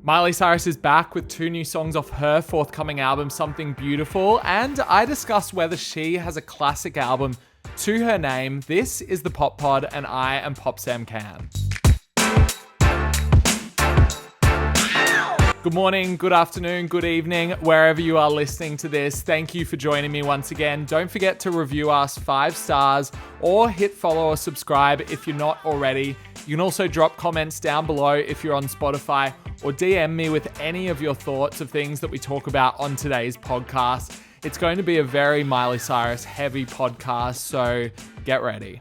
Miley Cyrus is back with 2 new songs off her forthcoming album, Something Beautiful, and I discuss whether she has a classic album to her name. This is the Pop Pod, and I am Pop Sam Can. Good morning, good afternoon, good evening, wherever you are listening to this. Thank you for joining me once again. Don't forget to review us 5 stars or hit follow or subscribe if you're not already. You can also drop comments down below if you're on Spotify, or DM me with any of your thoughts of things that we talk about on today's podcast. It's going to be a very Miley Cyrus heavy podcast, so get ready.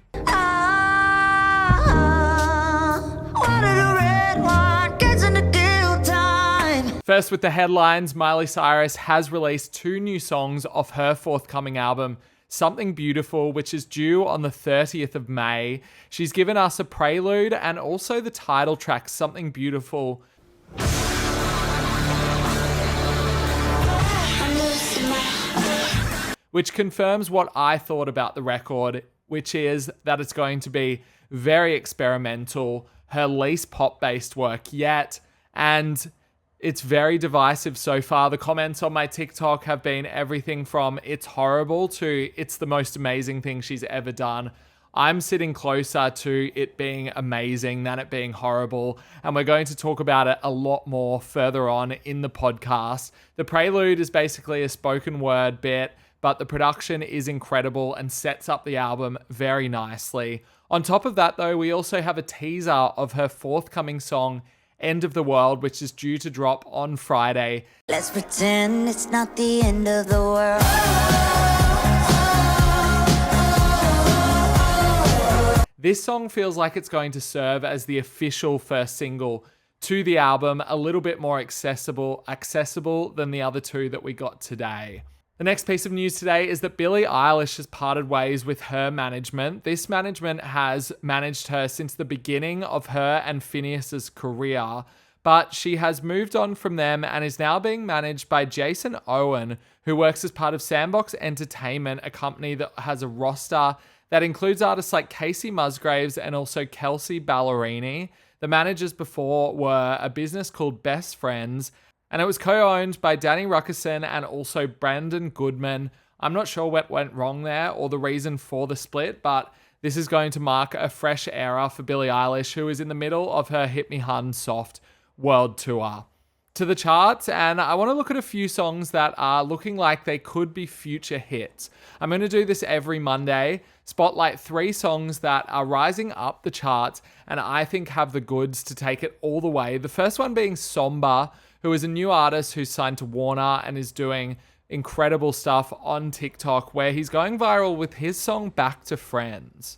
First with the headlines, Miley Cyrus has released 2 new songs off her forthcoming album, Something Beautiful, which is due on the 30th of May. She's given us a prelude and also the title track, Something Beautiful, which confirms what I thought about the record, which is that it's going to be very experimental, her least pop-based work yet, and it's very divisive so far. The comments on my TikTok have been everything from it's horrible to it's the most amazing thing she's ever done. I'm sitting closer to it being amazing than it being horrible, and we're going to talk about it a lot more further on in the podcast. The prelude is basically a spoken word bit, but the production is incredible and sets up the album very nicely. On top of that, though, we also have a teaser of her forthcoming song, End of the World, which is due to drop on Friday. Let's pretend it's not the end of the world. This song feels like it's going to serve as the official first single to the album, a little bit more accessible than the other 2 that we got today. The next piece of news today is that Billie Eilish has parted ways with her management. This management has managed her since the beginning of her and Phineas's career, but she has moved on from them and is now being managed by Jason Owen, who works as part of Sandbox Entertainment, a company that has a roster that includes artists like Casey Musgraves and also Kelsey Ballerini. The managers before were a business called Best Friends, and it was co-owned by Danny Ruckerson and also Brandon Goodman. I'm not sure what went wrong there or the reason for the split, but this is going to mark a fresh era for Billie Eilish, who is in the middle of her Hit Me Hun Soft world tour. To the charts, and I want to look at a few songs that are looking like they could be future hits. I'm going to do this every Monday, spotlight 3 songs that are rising up the charts and I think have the goods to take it all the way. The first one being Somber, who is a new artist who's signed to Warner and is doing incredible stuff on TikTok, where he's going viral with his song Back to Friends.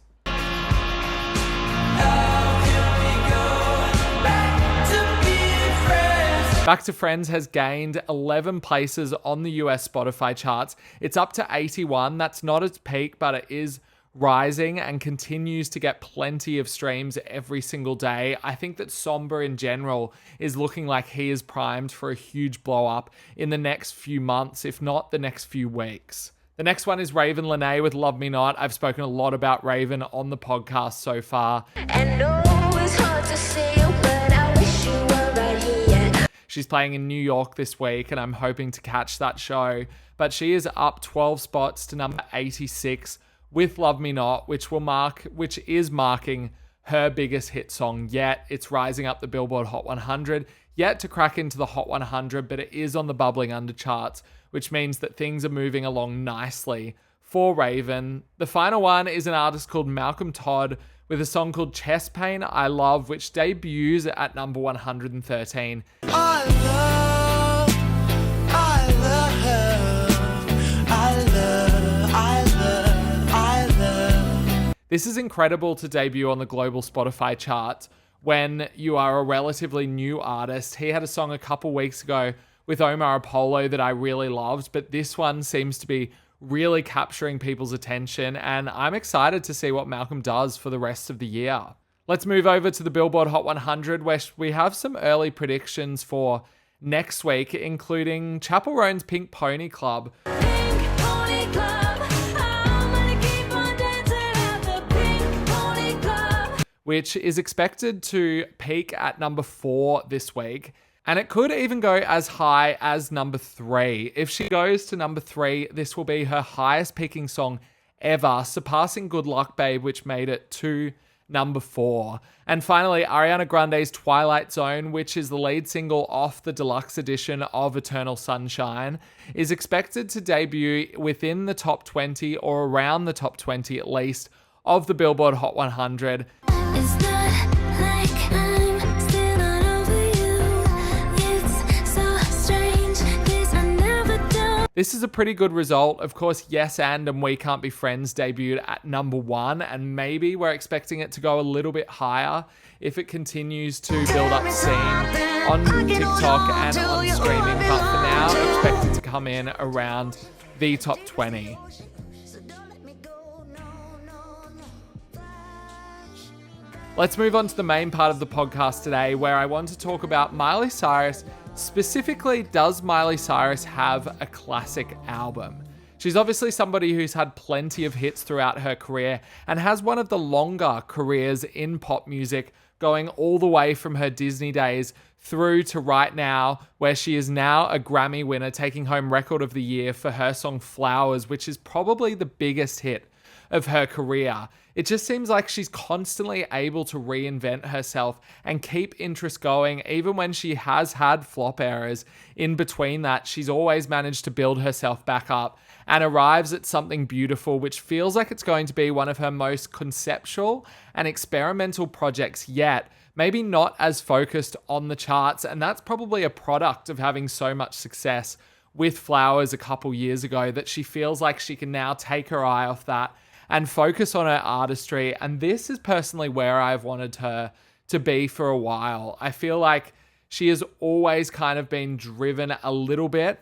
Back to Friends has gained 11 places on the US Spotify charts. It's up to 81. That's not its peak, but it is rising and continues to get plenty of streams every single day. I think that Somber in general is looking like he is primed for a huge blow up in the next few months, if not the next few weeks. The next one is Raven Lene with Love Me Not. I've spoken a lot about Raven on the podcast so far. And no, it's hard to say, but I wish you were right here. She's playing in New York this week, and I'm hoping to catch that show. But she is up 12 spots to number 86 with Love Me Not, which is marking her biggest hit song yet. It's rising up the Billboard Hot 100, yet to crack into the Hot 100, but it is on the bubbling under charts, which means that things are moving along nicely for Raven. The final one is an artist called Malcolm Todd with a song called Chest Pain I Love, which debuts at number 113. This is incredible to debut on the global Spotify chart when you are a relatively new artist. He had a song a couple weeks ago with Omar Apollo that I really loved, but this one seems to be really capturing people's attention, and I'm excited to see what Malcolm does for the rest of the year. Let's move over to the Billboard Hot 100, where we have some early predictions for next week, including Chapel Roan's Pink Pony Club. Pink Pony Club. Which is expected to peak at number 4 this week. And it could even go as high as number 3. If she goes to number 3, this will be her highest peaking song ever, surpassing Good Luck Babe, which made it to number 4. And finally, Ariana Grande's Twilight Zone, which is the lead single off the deluxe edition of Eternal Sunshine, is expected to debut within the top 20 or around the top 20 at least of the Billboard Hot 100. It's not like I'm still not over you. It's so strange, this I never do. This is a pretty good result. Of course, Yes and We Can't Be Friends debuted at number 1, and maybe we're expecting it to go a little bit higher if it continues to build up steam on TikTok and on streaming. But for now, expect it to come in around the top 20. Let's move on to the main part of the podcast today, where I want to talk about Miley Cyrus. Specifically, does Miley Cyrus have a classic album? She's obviously somebody who's had plenty of hits throughout her career and has one of the longer careers in pop music, going all the way from her Disney days through to right now, where she is now a Grammy winner, taking home Record of the Year for her song Flowers, which is probably the biggest hit of her career. It just seems like she's constantly able to reinvent herself and keep interest going. Even when she has had flop eras in between that, she's always managed to build herself back up and arrives at something beautiful, which feels like it's going to be one of her most conceptual and experimental projects yet. Maybe not as focused on the charts, and that's probably a product of having so much success with Flowers a couple years ago, that she feels like she can now take her eye off that and focus on her artistry. And this is personally where I've wanted her to be for a while. I feel like she has always kind of been driven a little bit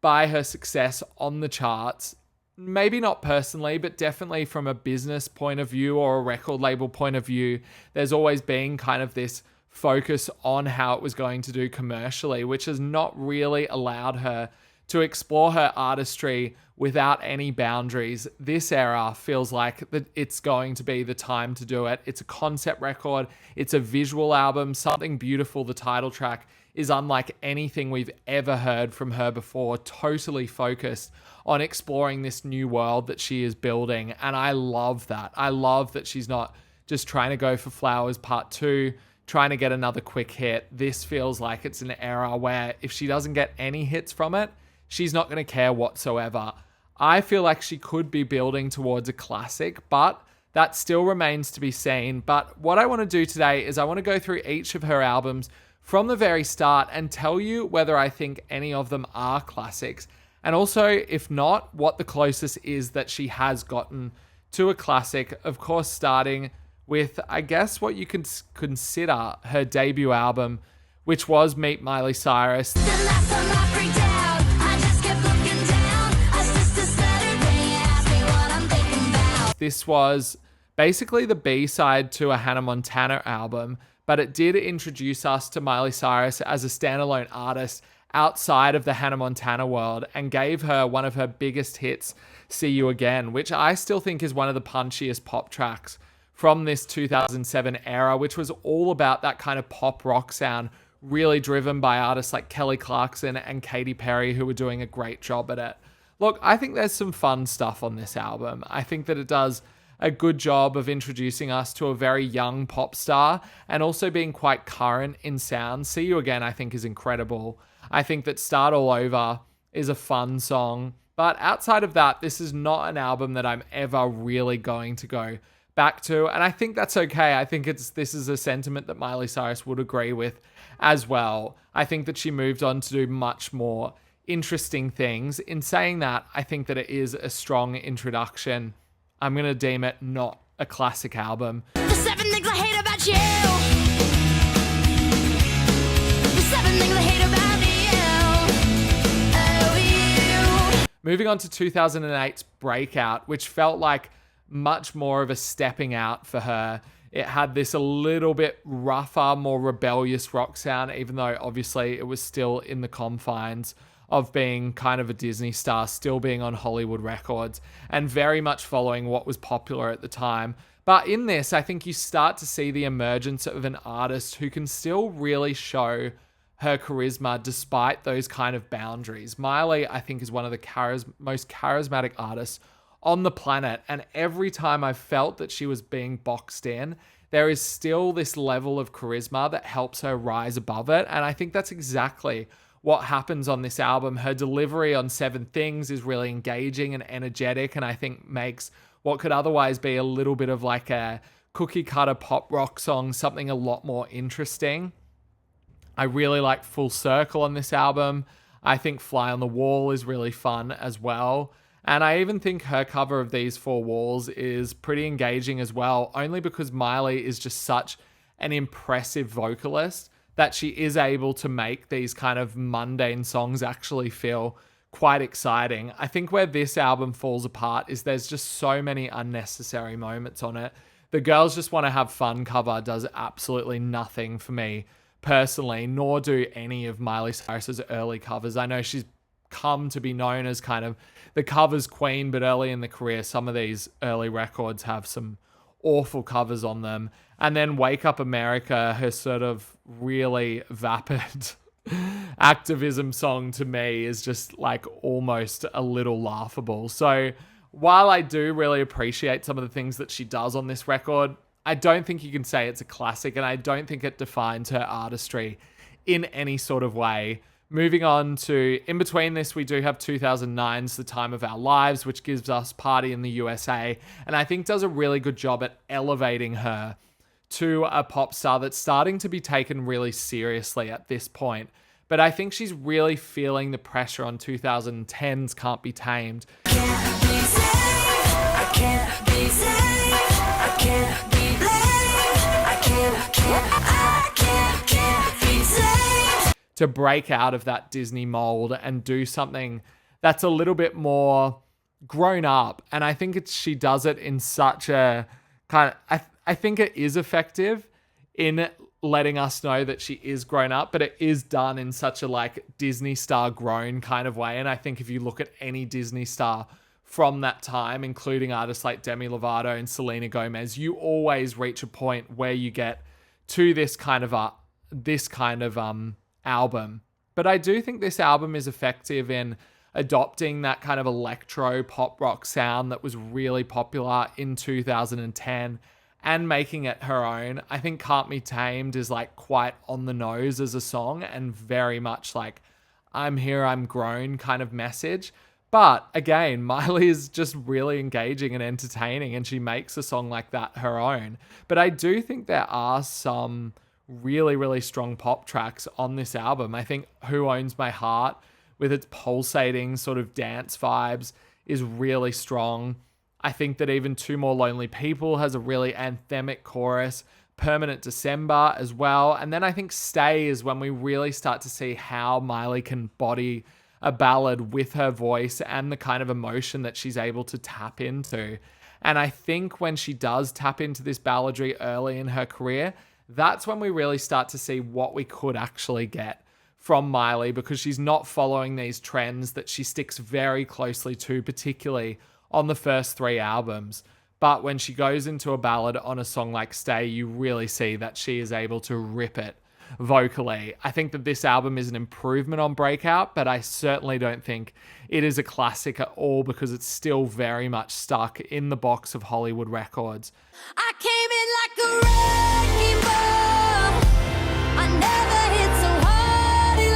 by her success on the charts. Maybe not personally, but definitely from a business point of view or a record label point of view, there's always been kind of this focus on how it was going to do commercially, which has not really allowed her to explore her artistry without any boundaries. This era feels like that it's going to be the time to do it. It's a concept record. It's a visual album, Something Beautiful. The title track is unlike anything we've ever heard from her before, totally focused on exploring this new world that she is building. And I love that. I love that she's not just trying to go for Flowers Part 2, trying to get another quick hit. This feels like it's an era where if she doesn't get any hits from it, she's not going to care whatsoever. I feel like she could be building towards a classic, but that still remains to be seen. But what I want to do today is I want to go through each of her albums from the very start and tell you whether I think any of them are classics. And also, if not, what the closest is that she has gotten to a classic. Of course, starting with, I guess, what you can consider her debut album, which was Meet Miley Cyrus. This was basically the B-side to a Hannah Montana album, but it did introduce us to Miley Cyrus as a standalone artist outside of the Hannah Montana world and gave her one of her biggest hits, See You Again, which I still think is one of the punchiest pop tracks from this 2007 era, which was all about that kind of pop rock sound, really driven by artists like Kelly Clarkson and Katy Perry, who were doing a great job at it. Look, I think there's some fun stuff on this album. I think that it does a good job of introducing us to a very young pop star and also being quite current in sound. See You Again, I think, is incredible. I think that Start All Over is a fun song. But outside of that, this is not an album that I'm ever really going to go back to. And I think that's okay. I think this is a sentiment that Miley Cyrus would agree with as well. I think that she moved on to do much more interesting things. In saying that, I think that it is a strong introduction. I'm going to deem it not a classic album. The 7 things I hate about you. The 7 things I hate about you. Oh, you. Moving on to 2008's Breakout, which felt like much more of a stepping out for her. It had this a little bit rougher, more rebellious rock sound, even though obviously it was still in the confines of being kind of a Disney star, still being on Hollywood records and very much following what was popular at the time. But in this, I think you start to see the emergence of an artist who can still really show her charisma despite those kind of boundaries. Miley, I think, is one of the most charismatic artists on the planet. And every time I felt that she was being boxed in, there is still this level of charisma that helps her rise above it. And I think that's exactly what happens on this album. Her delivery on Seven Things is really engaging and energetic, and I think makes what could otherwise be a little bit of like a cookie cutter pop rock song something a lot more interesting. I really like Full Circle on this album. I think Fly on the Wall is really fun as well. And I even think her cover of These Four Walls is pretty engaging as well, only because Miley is just such an impressive vocalist that she is able to make these kind of mundane songs actually feel quite exciting. I think where this album falls apart is there's just so many unnecessary moments on it. The Girls Just Want to Have Fun cover does absolutely nothing for me personally, nor do any of Miley Cyrus's early covers. I know she's come to be known as kind of the covers queen, but early in the career, some of these early records have some awful covers on them. And then Wake Up America, her sort of really vapid activism song, to me is just like almost a little laughable. So while I do really appreciate some of the things that she does on this record, I don't think you can say it's a classic, and I don't think it defines her artistry in any sort of way. Moving on to, in between this, we do have 2009's The Time of Our Lives, which gives us Party in the USA, and I think does a really good job at elevating her to a pop star that's starting to be taken really seriously at this point. But I think she's really feeling the pressure on 2010's Can't Be Tamed. Can't be saved. I can't be saved. I can't be blamed. I can't be saved. To break out of that Disney mold and do something that's a little bit more grown up. And I think she does it in such a kind of, I think it is effective in letting us know that she is grown up, but it is done in such a like Disney star grown kind of way. And I think if you look at any Disney star from that time, including artists like Demi Lovato and Selena Gomez, you always reach a point where you get to this kind of album. But I do think this album is effective in adopting that kind of electro pop rock sound that was really popular in 2010 and making it her own. I think Can't Be Tamed is like quite on the nose as a song and very much like I'm here, I'm grown kind of message. But again, Miley is just really engaging and entertaining, and she makes a song like that her own. But I do think there are some really, really strong pop tracks on this album. I think Who Owns My Heart, with its pulsating sort of dance vibes, is really strong. I think that even Two More Lonely People has a really anthemic chorus. Permanent December as well. And then I think Stay is when we really start to see how Miley can body a ballad with her voice and the kind of emotion that she's able to tap into. And I think when she does tap into this balladry early in her career, that's when we really start to see what we could actually get from Miley, because she's not following these trends that she sticks very closely to, particularly on the first three albums. But when she goes into a ballad on a song like Stay, you really see that she is able to rip it vocally. I think that this album is an improvement on Breakout, but I certainly don't think it is a classic at all, because it's still very much stuck in the box of Hollywood records. I came in like a wrecking ball. I never hit so hard in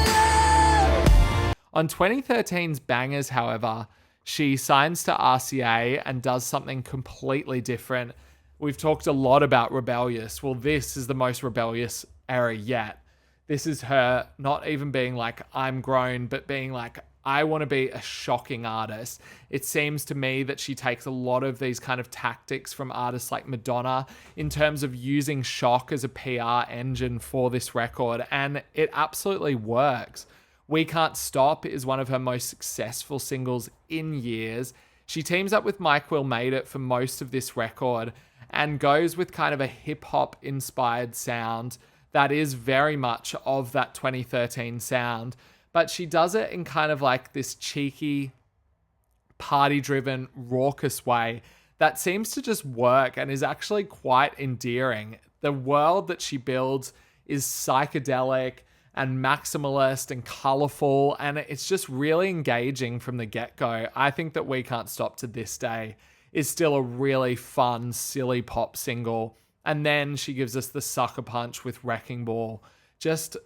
love. On 2013's Bangerz, however, she signs to RCA and does something completely different. We've talked a lot about rebellious. Well, this is the most rebellious era yet. This is her not even being like, I'm grown, but being like, I want to be a shocking artist. It seems to me that she takes a lot of these kind of tactics from artists like Madonna in terms of using shock as a PR engine for this record, and it absolutely works. We Can't Stop is one of her most successful singles in years. She teams up with Mike Will Made It for most of this record and goes with kind of a hip-hop inspired sound that is very much of that 2013 sound. But she does it in kind of like this cheeky, party-driven, raucous way that seems to just work and is actually quite endearing. The world that she builds is psychedelic and maximalist and colorful, and it's just really engaging from the get-go. I think that We Can't Stop to this day is still a really fun, silly pop single. And then she gives us the sucker punch with Wrecking Ball. Just,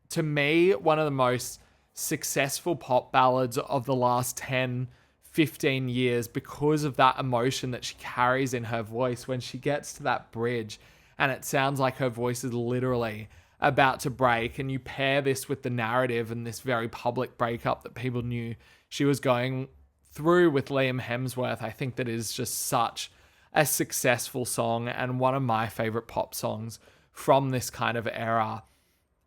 to me, one of the most successful pop ballads of the last 10, 15 years because of that emotion that she carries in her voice when she gets to that bridge and it sounds like her voice is literally about to break. And you pair this with the narrative and this very public breakup that people knew she was going through with Liam Hemsworth. I think that is just such a successful song and one of my favorite pop songs from this kind of era.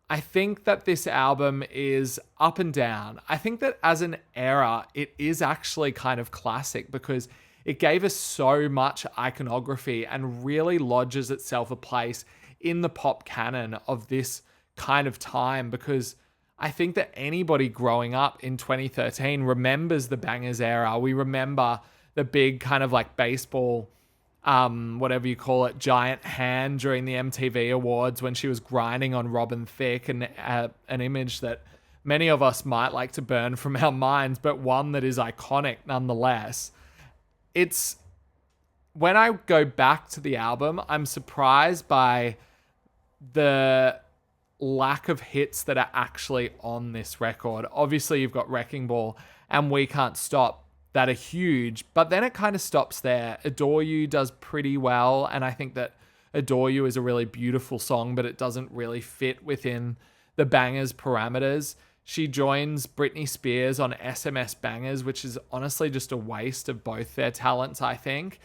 I think that this album is up and down. I think that as an era, it is actually kind of classic because it gave us so much iconography and really lodges itself a place in the pop canon of this kind of time, because I think that anybody growing up in 2013 remembers the Bangerz era. We remember the big kind of like baseball, whatever you call it, giant hand during the MTV Awards when she was grinding on Robin Thicke, and an image that many of us might like to burn from our minds, but one that is iconic nonetheless. It's, when I go back to the album, I'm surprised by the lack of hits that are actually on this record. Obviously, you've got Wrecking Ball and We Can't Stop that are huge, but then it kind of stops there. Adore You does pretty well, and I think that Adore You is a really beautiful song, but it doesn't really fit within the Bangerz parameters. She joins Britney Spears on SMS Bangers, which is honestly just a waste of both their talents, I think.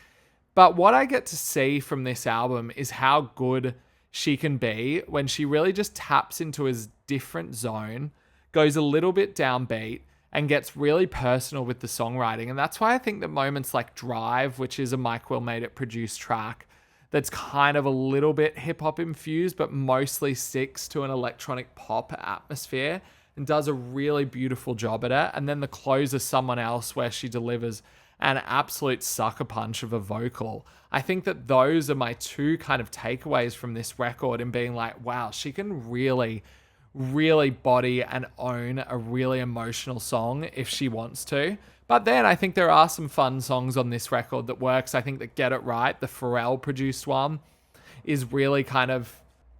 But what I get to see from this album is how good she can be when she really just taps into a different zone, goes a little bit downbeat, and gets really personal with the songwriting. And that's why I think that moments like Drive, which is a Mike Will Made It produced track that's kind of a little bit hip-hop infused, but mostly sticks to an electronic pop atmosphere and does a really beautiful job at it. And then the closer, Someone Else, where she delivers an absolute sucker punch of a vocal. I think that those are my two kind of takeaways from this record, and being like, wow, she can really, really body and own a really emotional song if she wants to. But then I think there are some fun songs on this record that works. I think that Get It Right, the Pharrell produced one, is really kind of,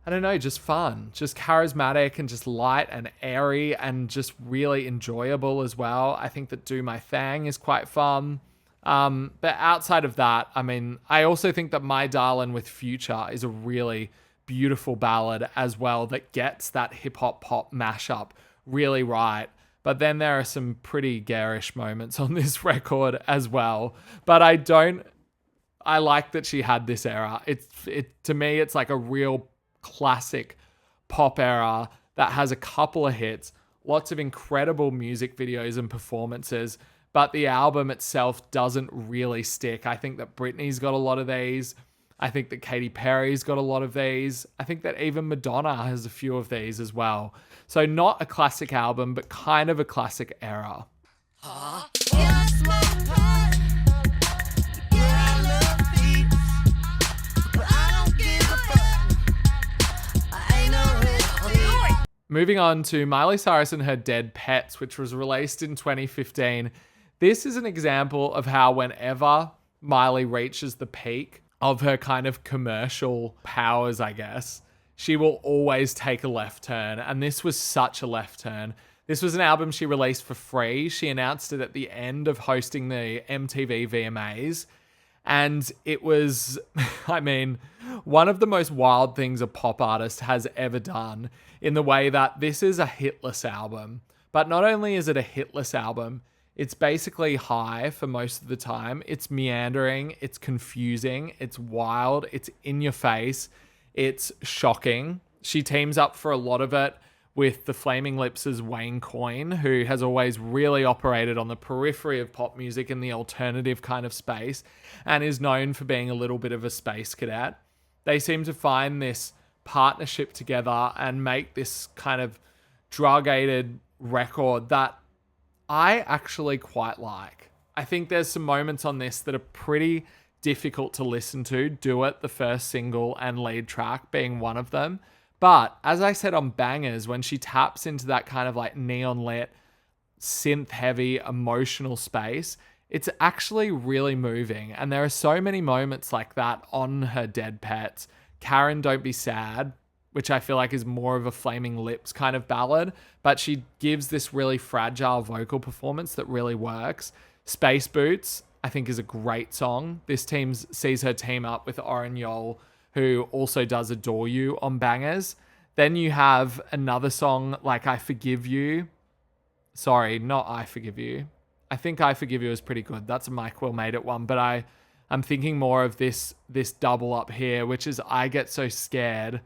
I don't know, just fun, just charismatic and just light and airy and just really enjoyable as well. I think that Do My Thang is quite fun. But outside of that, I mean, I also think that My Darlin' with Future is a really beautiful ballad as well that gets that hip hop pop mashup really right. But then there are some pretty garish moments on this record as well. But I like that she had this era. To me, it's like a real classic pop era that has a couple of hits, lots of incredible music videos and performances, but the album itself doesn't really stick. I think that Britney's got a lot of these. I think that Katy Perry's got a lot of these. I think that even Madonna has a few of these as well. So not a classic album, but kind of a classic era. Moving on to Miley Cyrus and Her Dead Pets, which was released in 2015. This is an example of how whenever Miley reaches the peak of her kind of commercial powers, I guess, she will always take a left turn. And this was such a left turn. This was an album she released for free. She announced it at the end of hosting the MTV VMAs. And it was, I mean, one of the most wild things a pop artist has ever done, in the way that this is a hitless album. But not only is it a hitless album, it's basically high for most of the time. It's meandering, it's confusing, it's wild, it's in your face, it's shocking. She teams up for a lot of it with the Flaming Lips' Wayne Coyne, who has always really operated on the periphery of pop music in the alternative kind of space and is known for being a little bit of a space cadet. They seem to find this partnership together and make this kind of drug-aided record that I actually quite like. I think there's some moments on this that are pretty difficult to listen to. Do It, the first single and lead track, being one of them. But as I said on Bangerz, when she taps into that kind of like neon lit, synth heavy, emotional space, it's actually really moving. And there are so many moments like that on her Dead Pets. Karen, Don't Be Sad, which I feel like is more of a Flaming Lips kind of ballad, but she gives this really fragile vocal performance that really works. Space Boots, I think, is a great song. This team sees her team up with Oren Yol, who also does Adore You on Bangerz. Then you have another song like I Forgive You. Sorry, not I Forgive You. I think I Forgive You is pretty good. That's a Mike Will Made It one, but I'm thinking more of this double up here, which is I Get So Scared,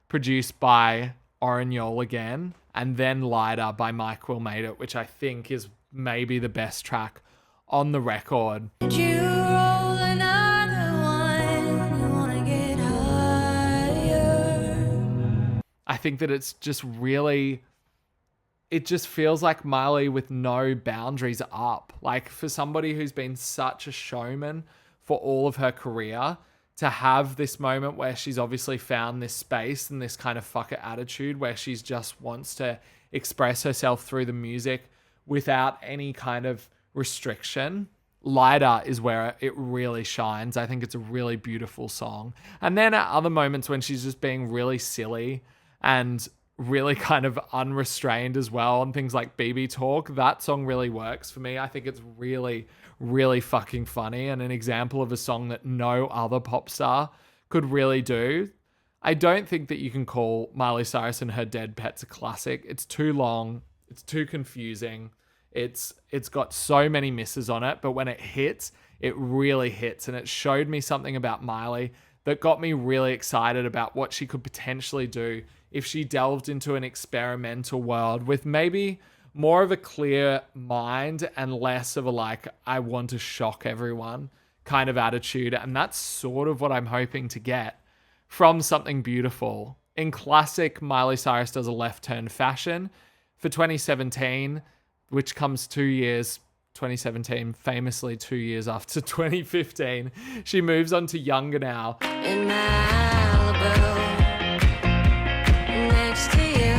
produced by Oren Yol again, and then Lighter by Mike Will Made It, which I think is maybe the best track on the record. You roll another one, you wanna get higher. I think that it's just really, it just feels like Miley with no boundaries up. Like for somebody who's been such a showman for all of her career, to have this moment where she's obviously found this space and this kind of fuck it attitude where she's just wants to express herself through the music without any kind of restriction. Lighter is where it really shines. I think it's a really beautiful song. And then at other moments when she's just being really silly and really kind of unrestrained as well on things like BB Talk, that song really works for me. I think it's really, really fucking funny and an example of a song that no other pop star could really do. I don't think that you can call Miley Cyrus and her Dead Pets a classic. It's too long. It's too confusing. It's got so many misses on it, but when it hits, it really hits. And it showed me something about Miley that got me really excited about what she could potentially do if she delved into an experimental world with maybe more of a clear mind and less of a like, I want to shock everyone kind of attitude. And that's sort of what I'm hoping to get from Something Beautiful. In classic Miley Cyrus does a left turn fashion for 2017, which comes 2 years, 2017, famously 2 years after 2015. She moves on to Younger Now. In Malibu, next to you.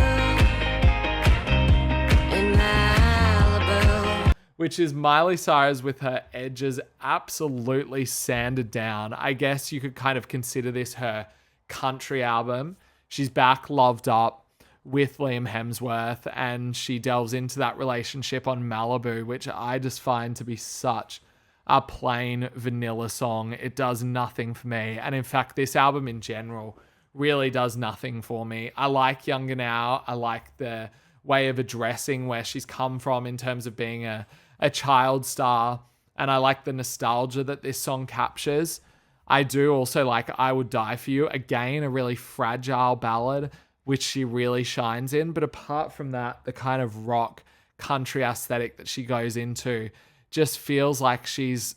In Malibu. Which is Miley Cyrus with her edges absolutely sanded down. I guess you could kind of consider this her country album. She's back loved up with Liam Hemsworth, and she delves into that relationship on Malibu, which I just find to be such a plain vanilla song. It does nothing for me. And in fact, this album in general really does nothing for me. I like Younger Now. I like the way of addressing where she's come from in terms of being a child star. And I like the nostalgia that this song captures. I do also like I Would Die For You. Again, a really fragile ballad, which she really shines in. But apart from that, the kind of rock country aesthetic that she goes into just feels like she's,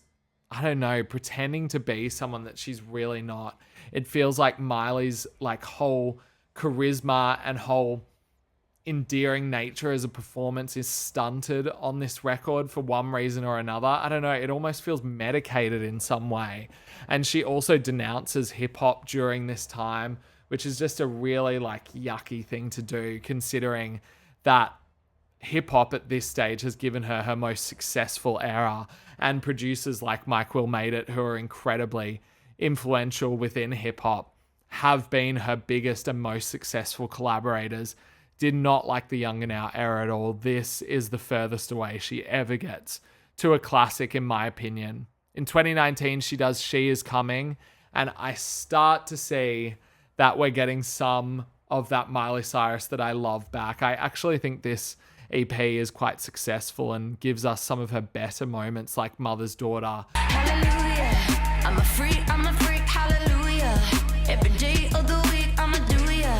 I don't know, pretending to be someone that she's really not. It feels like Miley's like whole charisma and whole endearing nature as a performance is stunted on this record for one reason or another. I don't know, it almost feels medicated in some way. And she also denounces hip hop during this time, which is just a really like yucky thing to do, considering that hip hop at this stage has given her her most successful era, and producers like Mike Will Made It, who are incredibly influential within hip hop, have been her biggest and most successful collaborators. Did not like the Younger Now era at all. This is the furthest away she ever gets to a classic, in my opinion. In 2019, she does She Is Coming, and I start to see that we're getting some of that Miley Cyrus that I love back. I actually think this EP is quite successful and gives us some of her better moments, like Mother's Daughter. Hallelujah. I'm a freak, hallelujah. Every day of the week, I'ma do ya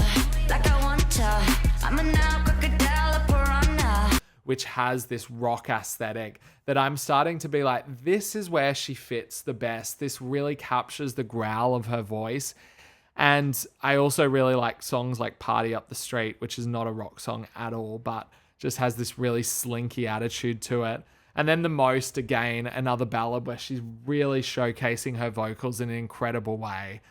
like I want to. I'm a now crocodile, a piranha. Which has this rock aesthetic that I'm starting to be like, this is where she fits the best. This really captures the growl of her voice. And I also really like songs like Party Up the Street, which is not a rock song at all, but just has this really slinky attitude to it. And then The Most, again, another ballad where she's really showcasing her vocals in an incredible way.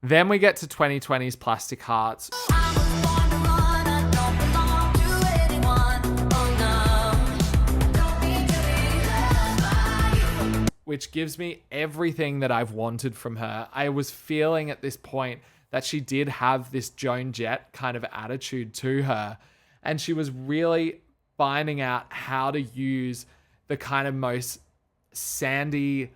Then we get to 2020's Plastic Hearts, I was born to run, I don't belong to anyone. Oh no, don't need to be loved by you. which gives me everything that I've wanted from her. I was feeling at this point that she did have this Joan Jett kind of attitude to her. And she was really finding out how to use the kind of most sandy,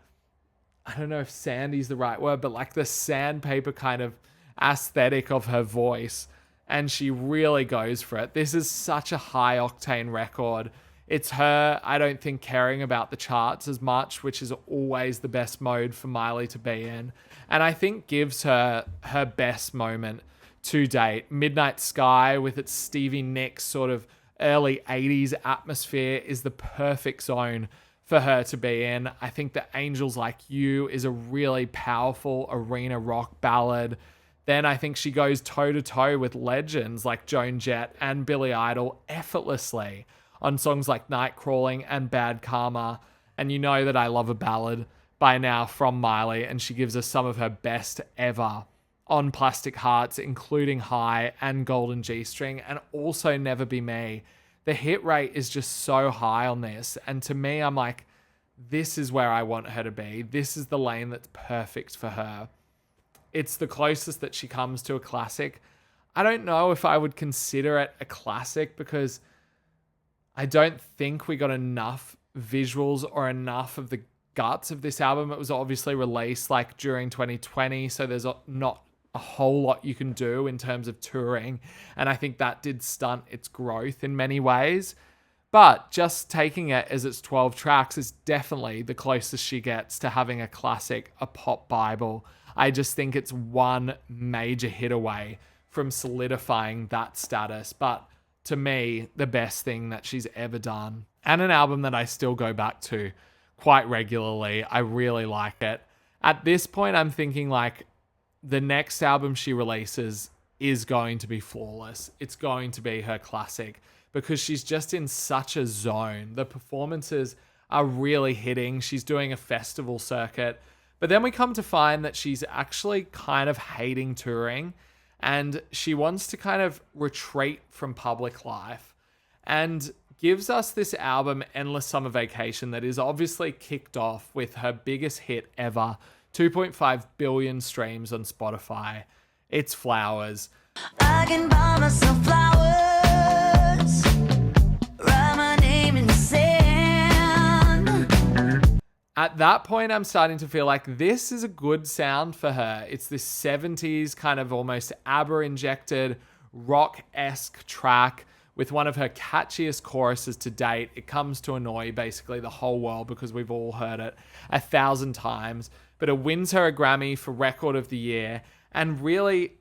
I don't know if sandy's the right word, but like the sandpaper kind of aesthetic of her voice. And she really goes for it. This is such a high octane record. It's her, I don't think, caring about the charts as much, which is always the best mode for Miley to be in. And I think gives her her best moment to date. Midnight Sky with its Stevie Nicks sort of early 80s atmosphere is the perfect zone for her to be in. I think that Angels Like You is a really powerful arena rock ballad. Then I think she goes toe-to-toe with legends like Joan Jett and Billy Idol effortlessly on songs like Night Crawling and Bad Karma. And you know that I love a ballad by now from Miley, and she gives us some of her best ever on Plastic Hearts, including High and Golden G-String, and also Never Be Me. The hit rate is just so high on this, and to me, I'm like, this is where I want her to be. This is the lane that's perfect for her. It's the closest that she comes to a classic. I don't know if I would consider it a classic because I don't think we got enough visuals or enough of the guts of this album. It was obviously released like during 2020, so there's not a whole lot you can do in terms of touring, and I think that did stunt its growth in many ways. But just taking it as its 12 tracks is definitely the closest she gets to having a classic, a pop Bible. I just think it's one major hit away from solidifying that status, but to me, the best thing that she's ever done, and an album that I still go back to quite regularly. I really like it. At this point, I'm thinking like the next album she releases is going to be flawless. It's going to be her classic because she's just in such a zone. The performances are really hitting. She's doing a festival circuit. But then we come to find that she's actually kind of hating touring and she wants to kind of retreat from public life and gives us this album, Endless Summer Vacation, that is obviously kicked off with her biggest hit ever, 2.5 billion streams on Spotify. It's Flowers. I can buy myself flowers, write my name in the sand. At that point, I'm starting to feel like this is a good sound for her. It's this 70s kind of almost ABBA-injected rock-esque track with one of her catchiest choruses to date. It comes to annoy basically the whole world because we've all heard it 1,000 times. But it wins her a Grammy for Record of the Year. And really,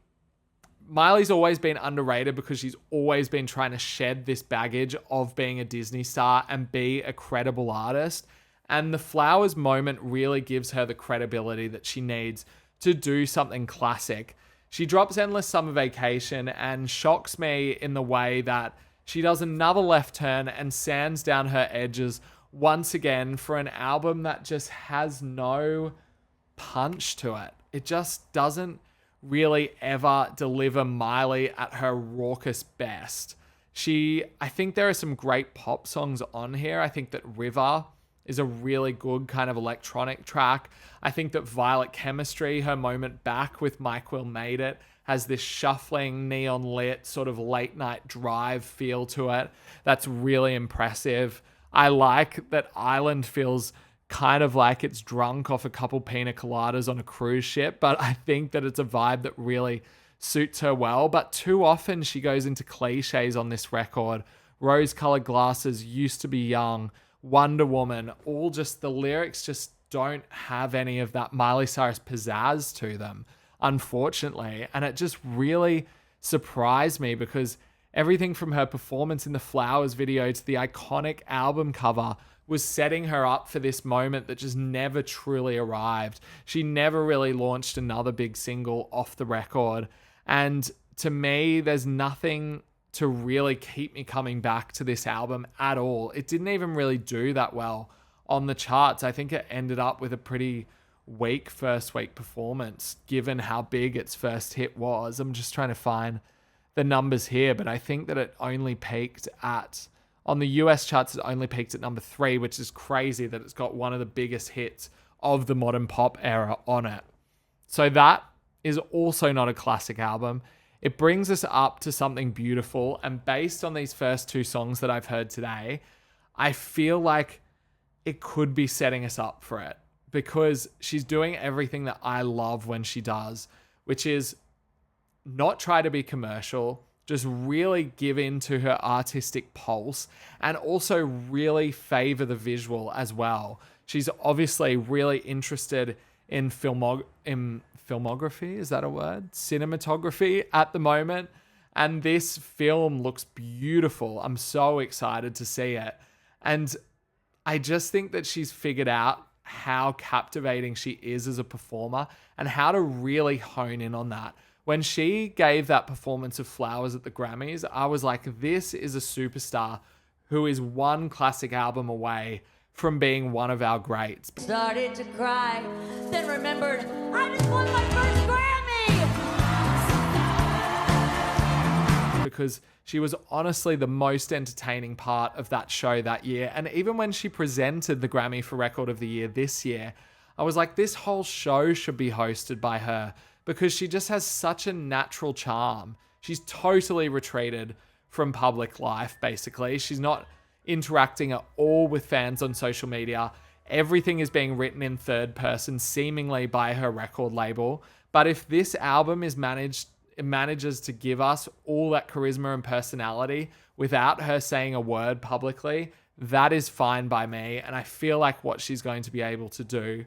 Miley's always been underrated because she's always been trying to shed this baggage of being a Disney star and be a credible artist. And the Flowers moment really gives her the credibility that she needs to do something classic. She drops Endless Summer Vacation and shocks me in the way that she does another left turn and sands down her edges once again for an album that just has no punch to it. It just doesn't really ever deliver Miley at her raucous best. I think there are some great pop songs on here. I think that River is a really good kind of electronic track. I think that Violet Chemistry, her moment back with Mike Will Made It, has this shuffling, neon lit, sort of late night drive feel to it. That's really impressive. I like that Island feels kind of like it's drunk off a couple pina coladas on a cruise ship, but I think that it's a vibe that really suits her well. But too often she goes into cliches on this record. Rose-colored glasses, used to be young, Wonder Woman, all just the lyrics just don't have any of that Miley Cyrus pizzazz to them, unfortunately. And it just really surprised me because everything from her performance in the Flowers video to the iconic album cover was setting her up for this moment that just never truly arrived. She never really launched another big single off the record. And to me, there's nothing to really keep me coming back to this album at all. It didn't even really do that well on the charts. I think it ended up with a pretty weak first week performance, given how big its first hit was. I'm just trying to find the numbers here, but I think that it only peaked on the US charts, it only peaked at number 3, which is crazy that it's got one of the biggest hits of the modern pop era on it. So that is also not a classic album. It brings us up to something beautiful, and based on these first 2 songs that I've heard today, I feel like it could be setting us up for it, because she's doing everything that I love when she does, which is not try to be commercial, just really give in to her artistic pulse, and also really favor the visual as well. She's obviously really interested in filmography, is that a word? Cinematography at the moment. And this film looks beautiful. I'm so excited to see it. And I just think that she's figured out how captivating she is as a performer and how to really hone in on that. When she gave that performance of Flowers at the Grammys, I was like, this is a superstar who is one classic album away from being one of our greats. Started to cry, then remembered, I just won my first Grammy! Because she was honestly the most entertaining part of that show that year. And even when she presented the Grammy for Record of the Year this year, I was like, this whole show should be hosted by her, because she just has such a natural charm. She's totally retreated from public life, basically. She's not interacting at all with fans on social media. Everything is being written in third person, seemingly by her record label. But if this album it manages to give us all that charisma and personality without her saying a word publicly, that is fine by me. And I feel like what she's going to be able to do,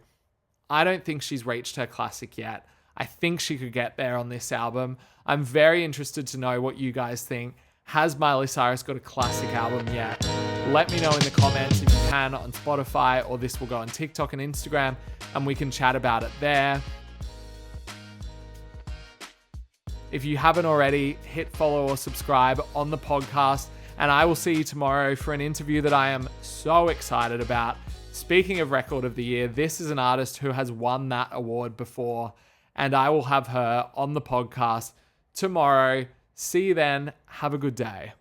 I don't think she's reached her classic yet. I think she could get there on this album. I'm very interested to know what you guys think. Has Miley Cyrus got a classic album yet? Let me know in the comments if you can on Spotify, or this will go on TikTok and Instagram, and we can chat about it there. If you haven't already, hit follow or subscribe on the podcast, and I will see you tomorrow for an interview that I am so excited about. Speaking of Record of the Year, this is an artist who has won that award before, and I will have her on the podcast tomorrow. See you then. Have a good day.